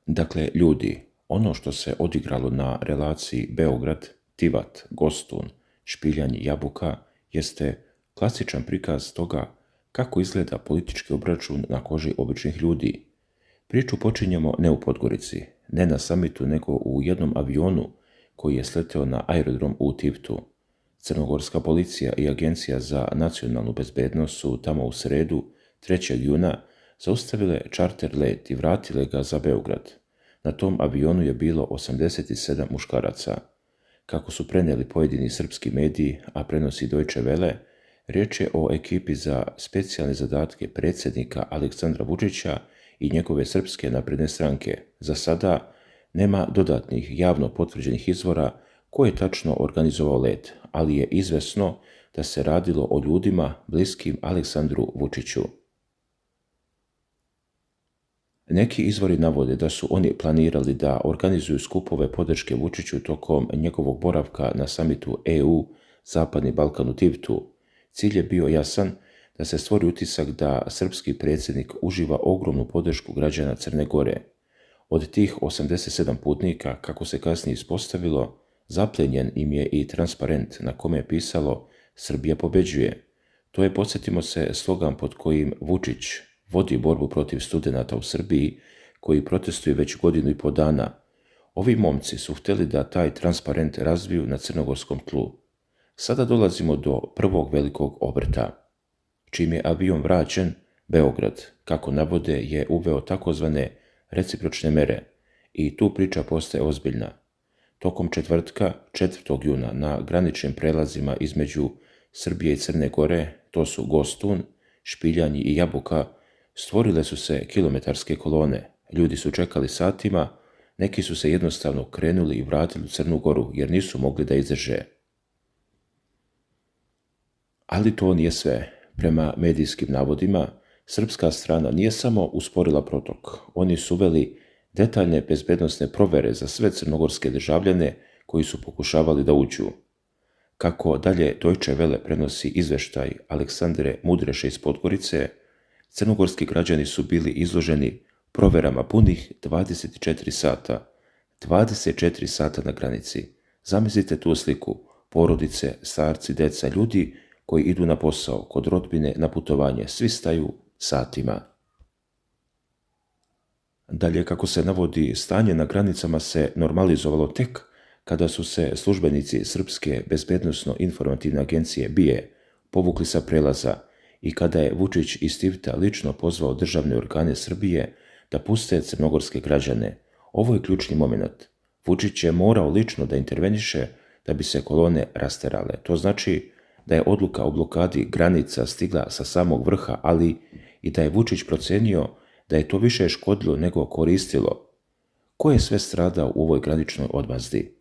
Dakle, ljudi, ono što se odigralo na relaciji Beograd-Tivat-Gostun, Špiljanj-Jabuka, jeste klasičan prikaz toga kako izgleda politički obračun na koži običnih ljudi. Priču počinjemo ne u Podgorici, ne na samitu, nego u jednom avionu koji je sleteo na aerodrom u Tivtu. Crnogorska policija i Agencija za nacionalnu bezbednost su tamo u sredu, 3. juna, zaustavile čarter let i vratile ga za Beograd. Na tom avionu je bilo 87 muškaraca. Kako su prenijeli pojedini srpski mediji, a prenosi Deutsche Welle, riječ je o ekipi za specijalne zadatke predsjednika Aleksandra Vučića i njegove Srpske napredne stranke. Za sada nema dodatnih javno potvrđenih izvora ko je tačno organizovao let, ali je izvesno da se radilo o ljudima bliskim Aleksandru Vučiću. Neki izvori navode da su oni planirali da organizuju skupove podrške Vučiću tokom njegovog boravka na samitu EU Zapadni Balkan u Tivtu. Cilj je bio jasan, da se stvori utisak da srpski predsjednik uživa ogromnu podršku građana Crne Gore. Od tih 87 putnika, kako se kasnije ispostavilo, zapljenjen im je i transparent na kome je pisalo "Srbija pobeđuje". To je, podsjetimo se, slogan pod kojim Vučić vodi borbu protiv studenata u Srbiji, koji protestuju već 1,5 dana. Ovi momci su htjeli da taj transparent razviju na crnogorskom tlu. Sada dolazimo do prvog velikog obrta. Čim je avion vraćen, Beograd, kako navode, je uveo takozvane recipročne mere i tu priča postaje ozbiljna. Tokom četvrtka, 4. juna, na graničnim prelazima između Srbije i Crne Gore, to su Gostun, Špiljanj i Jabuka, stvorile su se kilometarske kolone. Ljudi su čekali satima, neki su se jednostavno krenuli i vratili u Crnu Goru jer nisu mogli da izdrže. Ali to nije sve. Prema medijskim navodima, srpska strana nije samo usporila protok, oni su uveli detaljne bezbednosne provere za sve crnogorske državljane koji su pokušavali da uđu. Kako dalje Deutsche Welle prenosi izveštaj Aleksandre Mudreše iz Podgorice, crnogorski građani su bili izloženi proverama punih 24 sata. 24 sata na granici. Zamislite tu sliku, porodice, starci, deca, ljudi koji idu na posao, kod rodbine, na putovanje, svi staju satima. Dalje, kako se navodi, stanje na granicama se normalizovalo tek kada su se službenici Srpske bezbednosno-informativne agencije BIA povukli sa prelaza i kada je Vučić iz Tivta lično pozvao državne organe Srbije da puste crnogorske građane. Ovo je ključni moment. Vučić je morao lično da interveniše da bi se kolone rasterale. To znači da je odluka o blokadi granica stigla sa samog vrha, ali i da je Vučić procenio da je to više škodilo nego koristilo. Ko je sve stradao u ovoj graničnoj odmazdi?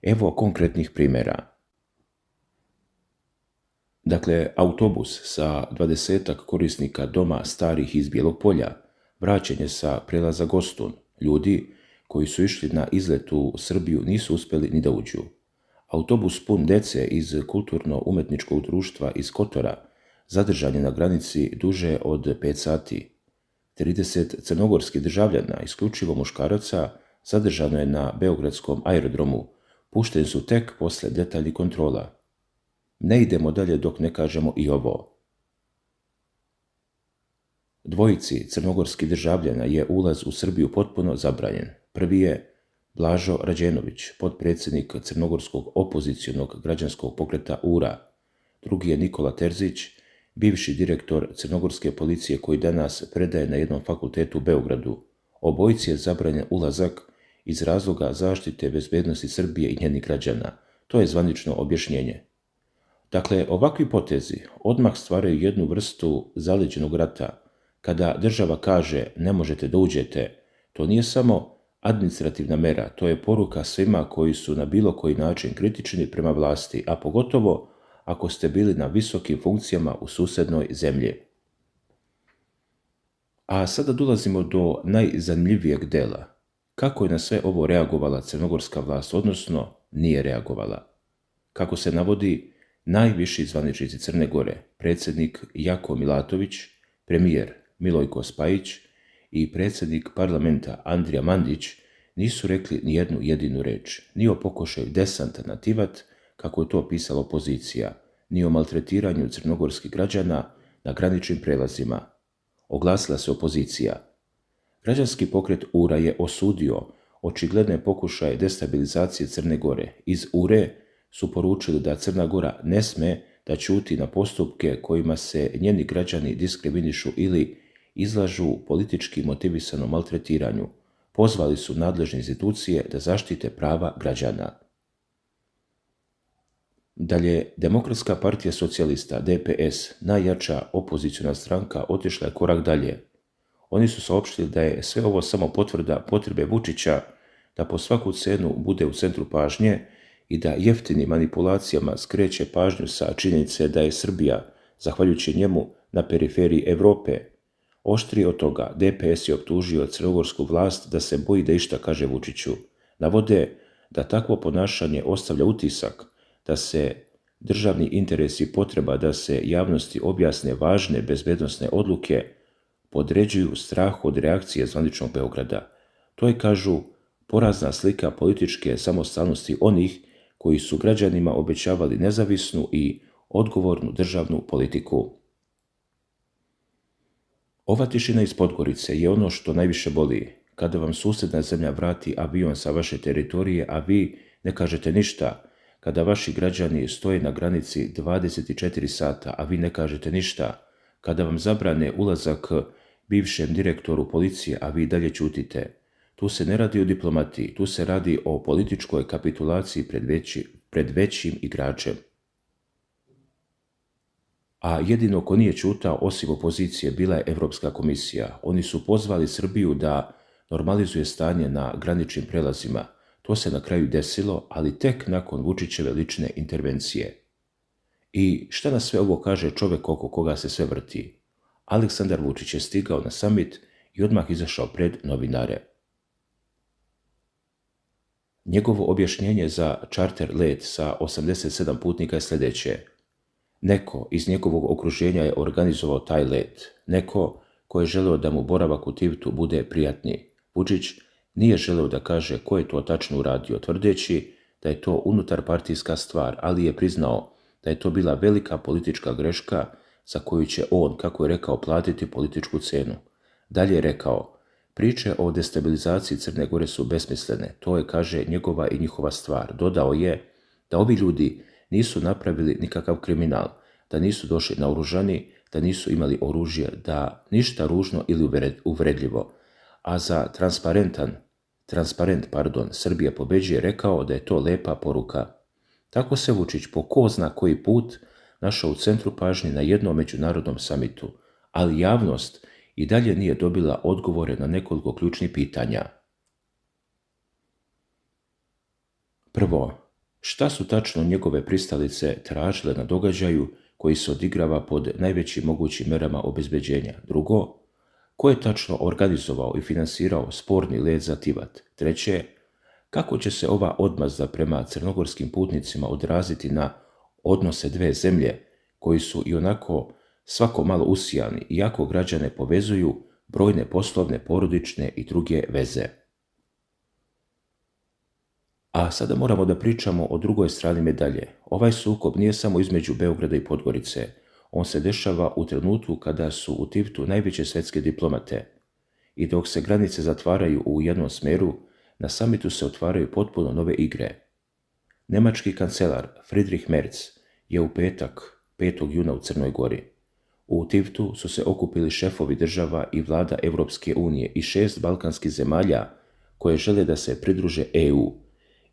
Evo konkretnih primjera. Dakle, autobus sa 20 korisnika doma starih iz Bijelog Polja vraćen je sa prelaza Gostun. Ljudi koji su išli na izlet u Srbiju nisu uspjeli ni da uđu. Autobus pun dece iz kulturno-umetničkog društva iz Kotora zadržan je na granici duže od 5 sati. 30 crnogorskih državljana, isključivo muškaraca, zadržano je na beogradskom aerodromu. Pušteni su tek posle detaljnih kontrola. Ne idemo dalje dok ne kažemo i ovo. Dvojici crnogorskih državljana je ulaz u Srbiju potpuno zabranjen. Prvi je Blažo Rađenović, potpredsjednik crnogorskog opozicionog građanskog pokreta URA. Drugi je Nikola Terzić, bivši direktor crnogorske policije koji danas predaje na jednom fakultetu u Beogradu. Obojici je zabranjen ulazak iz razloga zaštite bezbednosti Srbije i njenih građana. To je zvanično objašnjenje. Dakle, ovakvi potezi odmah stvaraju jednu vrstu zaleđenog rata. Kada država kaže ne možete da uđete, to nije samo administrativna mera, to je poruka svima koji su na bilo koji način kritični prema vlasti, a pogotovo ako ste bili na visokim funkcijama u susednoj zemlji. A sada dolazimo do najzanimljivijeg dela. Kako je na sve ovo reagovala crnogorska vlast, odnosno nije reagovala? Kako se navodi, najviši zvaničnici Crne Gore, predsjednik Jako Milatović, premijer Milojko Spajić i predsjednik parlamenta Andrija Mandić nisu rekli ni jednu jedinu reč, ni o pokušaju desanta na Tivat, kako je to opisala opozicija, ni o maltretiranju crnogorskih građana na graničnim prelazima. Oglasila se opozicija. Građanski pokret URA je osudio očigledne pokušaje destabilizacije Crne Gore. Iz URE su poručili da Crna Gora ne sme da ćuti na postupke kojima se njeni građani diskriminišu ili izlažu politički motivisanom maltretiranju. Pozvali su nadležne institucije da zaštite prava građana. Dalje, Demokratska partija socijalista, DPS, najjača opoziciona stranka, otišla je korak dalje. Oni su saopštili da je sve ovo samo potvrda potrebe Vučića da po svaku cenu bude u centru pažnje i da jeftinim manipulacijama skreće pažnju sa činjenice da je Srbija, zahvaljujući njemu, na periferiji Evrope. Oštrije od toga, DPS je optužio crnogorsku vlast da se boji da išta kaže Vučiću. Navode da takvo ponašanje ostavlja utisak da se državni interes i potreba da se javnosti objasne važne bezbednosne odluke podređuju strahu od reakcije zvaničnog Beograda. To je, kažu, porazna slika političke samostalnosti onih koji su građanima obećavali nezavisnu i odgovornu državnu politiku. Ova tišina iz Podgorice je ono što najviše boli. Kada vam susjedna zemlja vrati avion sa vaše teritorije, a vi ne kažete ništa, kada vaši građani stoje na granici 24 sata, a vi ne kažete ništa, kada vam zabrane ulazak bivšem direktoru policije, a vi dalje ćutite. Tu se ne radi o diplomatiji, tu se radi o političkoj kapitulaciji pred većim igračem. A jedino ko nije ćutao osim opozicije bila je Evropska komisija. Oni su pozvali Srbiju da normalizuje stanje na graničnim prelazima. To se na kraju desilo, ali tek nakon Vučićeve lične intervencije. I šta na sve ovo kaže čovjek oko koga se sve vrti? Aleksandar Vučić je stigao na summit i odmah izašao pred novinare. Njegovo objašnjenje za čarter let sa 87 putnika je sljedeće. Neko iz njegovog okruženja je organizovao taj let. Neko ko je želeo da mu boravak u Tivtu bude prijatniji. Vučić nije želeo da kaže ko je to tačno uradio, tvrdeći da je to unutarpartijska stvar, ali je priznao da je to bila velika politička greška za koju će on, kako je rekao, platiti političku cenu. Dalje je rekao, priče o destabilizaciji Crne Gore su besmislene, to je, kaže, njegova i njihova stvar. Dodao je da ovi ljudi nisu napravili nikakav kriminal, da nisu došli naoružani, da nisu imali oružje, da ništa ružno ili uvredljivo. A za transparent, Srbija pobeđuje, rekao da je to lepa poruka. Tako se Vučić po ko zna koji put našao u centru pažnje na jednom međunarodnom samitu, ali javnost i dalje nije dobila odgovore na nekoliko ključnih pitanja. Prvo, šta su tačno njegove pristalice tražile na događaju koji se odigrava pod najvećim mogućim merama obezbeđenja? Drugo, ko je tačno organizovao i finansirao sporni let za Tivat? Treće, kako će se ova odmazda prema crnogorskim putnicima odraziti na odnose dve zemlje koji su i onako svako malo usijani, iako građane povezuju brojne poslovne, porodične i druge veze. A sada moramo da pričamo o drugoj strani medalje. Ovaj sukob nije samo između Beograda i Podgorice. On se dešava u trenutku kada su u Tivtu najveće svetske diplomate. I dok se granice zatvaraju u jednom smeru, na samitu se otvaraju potpuno nove igre. Nemački kancelar Friedrich Merz je u petak, 5. juna u Crnoj Gori. U Tivtu su se okupili šefovi država i vlada Evropske unije i 6 balkanskih zemalja koje žele da se pridruže EU.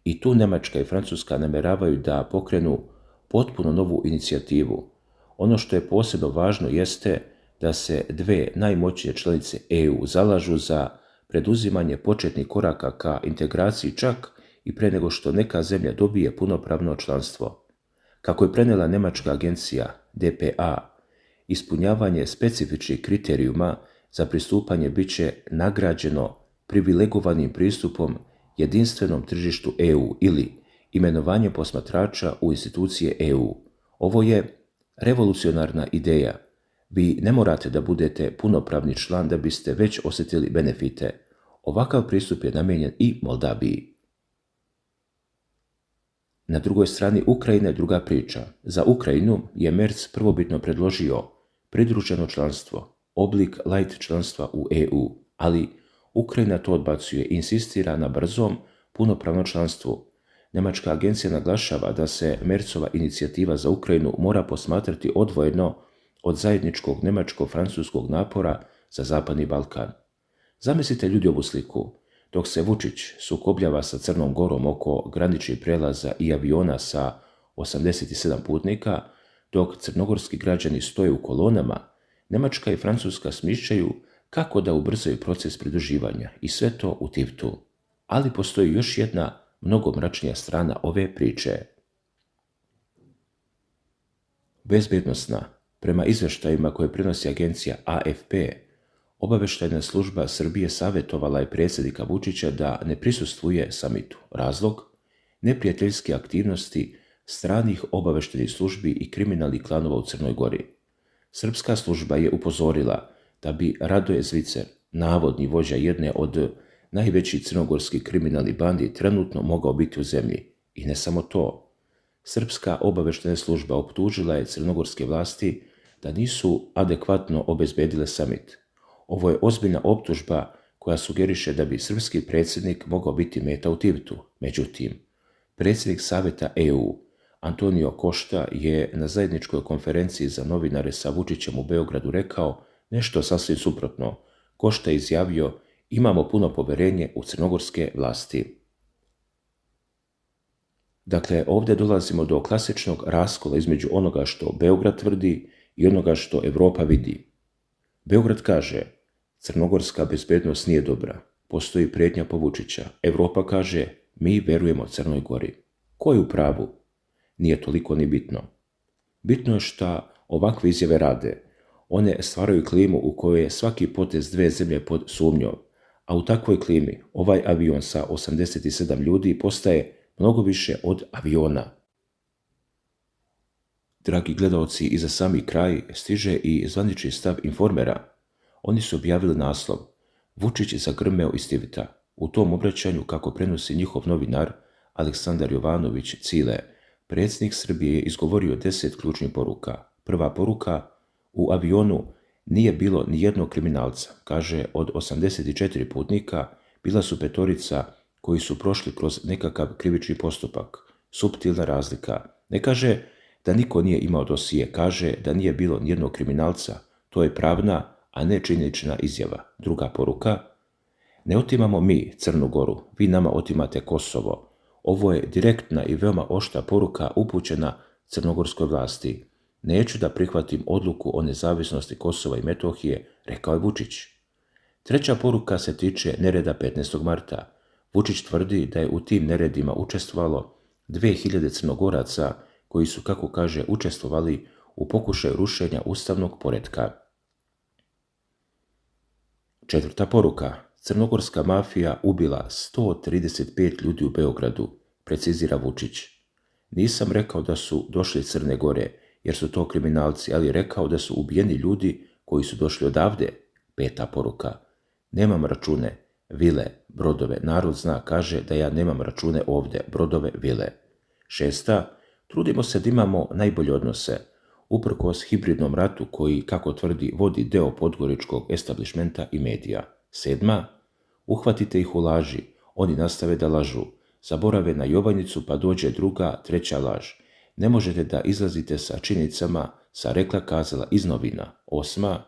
I tu Nemačka i Francuska nameravaju da pokrenu potpuno novu inicijativu. Ono što je posebno važno jeste da se dve najmoćnije članice EU zalažu za preduzimanje početnih koraka ka integraciji čak i pre nego što neka zemlja dobije punopravno članstvo. Kako je prenela nemačka agencija DPA, ispunjavanje specifičnih kriterijuma za pristupanje biće nagrađeno privilegovanim pristupom jedinstvenom tržištu EU ili imenovanje posmatrača u institucije EU. Ovo je revolucionarna ideja. Vi ne morate da budete punopravni član da biste već osjetili benefite. Ovakav pristup je namijenjen i Moldaviji. Na drugoj strani Ukrajine je druga priča. Za Ukrajinu je Merz prvobitno predložio pridruženo članstvo, oblik light članstva u EU, ali Ukrajina to odbacuje i insistira na brzom, punopravnom članstvu. Njemačka agencija naglašava da se Merzova inicijativa za Ukrajinu mora posmatrati odvojeno od zajedničkog njemačko-francuskog napora za Zapadni Balkan. Zamislite ljudi ovu sliku. Dok se Vučić sukobljava sa Crnom Gorom oko graničnih prijelaza i aviona sa 87 putnika, dok crnogorski građani stoje u kolonama, Njemačka i Francuska smišljaju kako da ubrzaju proces pridruživanja i sve to u Tivtu. Ali postoji još jedna mnogo mračnija strana ove priče. Bezbednosna, prema izvještajima koje prenosi agencija AFP, obavještajna služba Srbije savjetovala je predsjednika Vučića da ne prisustvuje samitu. Razlog? Neprijateljske aktivnosti stranih obavještajnih službi i kriminalnih klanova u Crnoj Gori. Srpska služba je upozorila da bi Radoje Zvicer, navodni vođa jedne od najvećih crnogorskih kriminalnih bandi, trenutno mogao biti u zemlji. I ne samo to. Srpska obavještajna služba optužila je crnogorske vlasti da nisu adekvatno obezbedile samit. Ovo je ozbiljna optužba koja sugeriše da bi srpski predsjednik mogao biti meta u Tivtu. Međutim, predsjednik Savjeta EU Antonio Costa je na zajedničkoj konferenciji za novinare sa Vučićem u Beogradu rekao nešto sasvim suprotno. Costa je izjavio: imamo puno poverenje u crnogorske vlasti. Dakle, ovdje dolazimo do klasičnog raskola između onoga što Beograd tvrdi i onoga što Europa vidi. Beograd kaže: crnogorska bezbednost nije dobra, postoji prijetnja po Vučića. Europa kaže: mi verujemo Crnoj Gori. Ko je u pravu? Nije toliko ni bitno. Bitno je šta ovakve izjave rade. One stvaraju klimu u kojoj je svaki potez dve zemlje pod sumnjom, a u takvoj klimi ovaj avion sa 87 ljudi postaje mnogo više od aviona. Dragi gledaoci, i za sami kraj stiže i zvanični stav Informera. Oni su objavili naslov: Vučić zagrmeo iz Tivta. U tom obraćanju, kako prenosi njihov novinar Aleksandar Jovanović Cile, predsjednik Srbije je izgovorio 10 ključnih poruka. Prva poruka: u avionu nije bilo ni jednog kriminalca. Kaže, od 84 putnika bila su 5 koji su prošli kroz nekakav krivični postupak. Suptilna razlika. Ne kaže da niko nije imao dosije, kaže da nije bilo ni jednog kriminalca. To je pravna, a ne činjenična izjava. Druga poruka: ne otimamo mi Crnu Goru, vi nama otimate Kosovo. Ovo je direktna i veoma oštra poruka upućena crnogorskoj vlasti. Neću da prihvatim odluku o nezavisnosti Kosova i Metohije, rekao je Vučić. Treća poruka se tiče nereda 15. marta. Vučić tvrdi da je u tim neredima učestvovalo 2000 Crnogoraca koji su, kako kaže, učestvovali u pokušaju rušenja ustavnog poretka. Četvrta poruka: crnogorska mafija ubila 135 ljudi u Beogradu, precizira Vučić. Nisam rekao da su došli iz Crne Gore, jer su to kriminalci, ali rekao da su ubijeni ljudi koji su došli odavde. Peta poruka: nemam račune, vile, brodove. Narod zna, kaže da ja nemam račune ovdje, brodove, vile. Šesta: trudimo se da imamo najbolje odnose, uprkos hibridnom ratu koji, kako tvrdi, vodi deo podgoričkog establishmenta i medija. Sedma: uhvatite ih u laži, oni nastave da lažu. Zaborave na Jovanjicu pa dođe druga, treća laž. Ne možete da izlazite sa činjenicama, sa rekla kazala iz novina. Osma: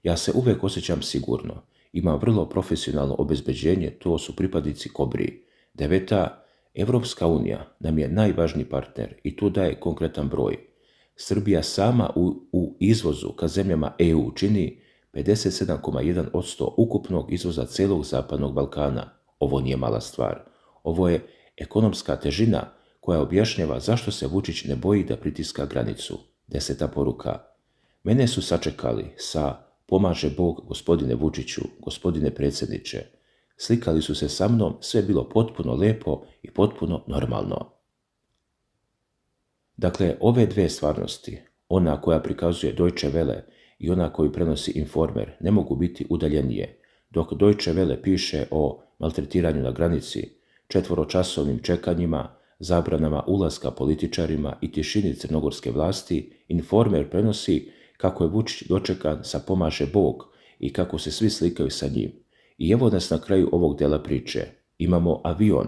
ja se uvek osjećam sigurno. Imam vrlo profesionalno obezbeđenje, to su pripadnici Kobri. Deveta: Evropska unija nam je najvažniji partner i tu daje konkretan broj. Srbija sama u izvozu ka zemljama EU čini 57,1% ukupnog izvoza celog Zapadnog Balkana. Ovo nije mala stvar. Ovo je ekonomska težina koja objašnjava zašto se Vučić ne boji da pritiska granicu. 10. poruka: mene su sačekali sa pomaže Bog gospodine Vučiću, gospodine predsjedniče. Slikali su se sa mnom, sve bilo potpuno lepo i potpuno normalno. Dakle, ove dve stvarnosti, ona koja prikazuje Deutsche Welle i ona koju prenosi Informer ne mogu biti udaljenije, dok Deutsche Welle piše o maltretiranju na granici, četvoročasovnim čekanjima, zabranama ulaska političarima i tišini crnogorske vlasti, Informer prenosi kako je Vučić dočekan sa pomaže Bog i kako se svi slikaju sa njim. I evo nas na kraju ovog dela priče. Imamo avion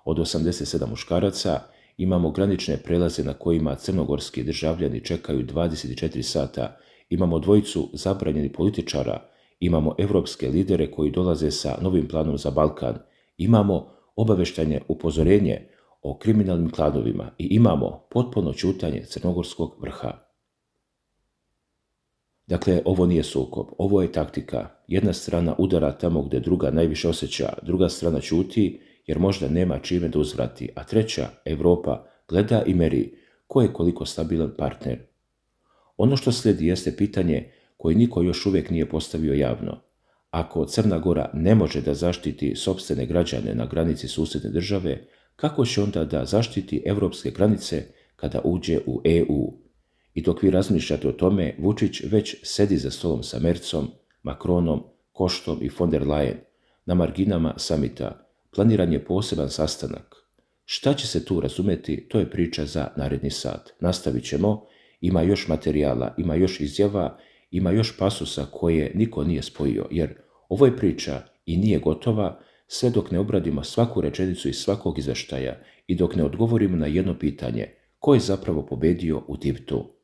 od 87 muškaraca, imamo granične prelaze na kojima crnogorski državljani čekaju 24 sata, imamo dvojicu zabranjenih političara, imamo evropske lidere koji dolaze sa novim planom za Balkan, imamo obavještanje upozorenje o kriminalnim klanovima i imamo potpuno ćutanje crnogorskog vrha. Dakle, ovo nije sukob, ovo je taktika. Jedna strana udara tamo gdje druga najviše osjeća, druga strana ćuti jer možda nema čime da uzvrati, a treća, Europa, gleda i meri ko je koliko stabilan partner. Ono što slijedi jeste pitanje koje niko još uvijek nije postavio javno. Ako Crna Gora ne može da zaštiti sopstvene građane na granici susjedne države, kako će onda da zaštiti evropske granice kada uđe u EU? I dok vi razmišljate o tome, Vučić već sedi za stolom sa Mercom, Macronom, Koštom i von der Leyen. Na marginama samita planiran je poseban sastanak. Šta će se tu razumjeti, to je priča za naredni sat. Nastavit ćemo, ima još materijala, ima još izjava, ima još pasusa koje niko nije spojio, jer ovo je priča i nije gotova sve dok ne obradimo svaku rečenicu iz svakog izveštaja i dok ne odgovorimo na jedno pitanje, ko je zapravo pobedio u Tivtu.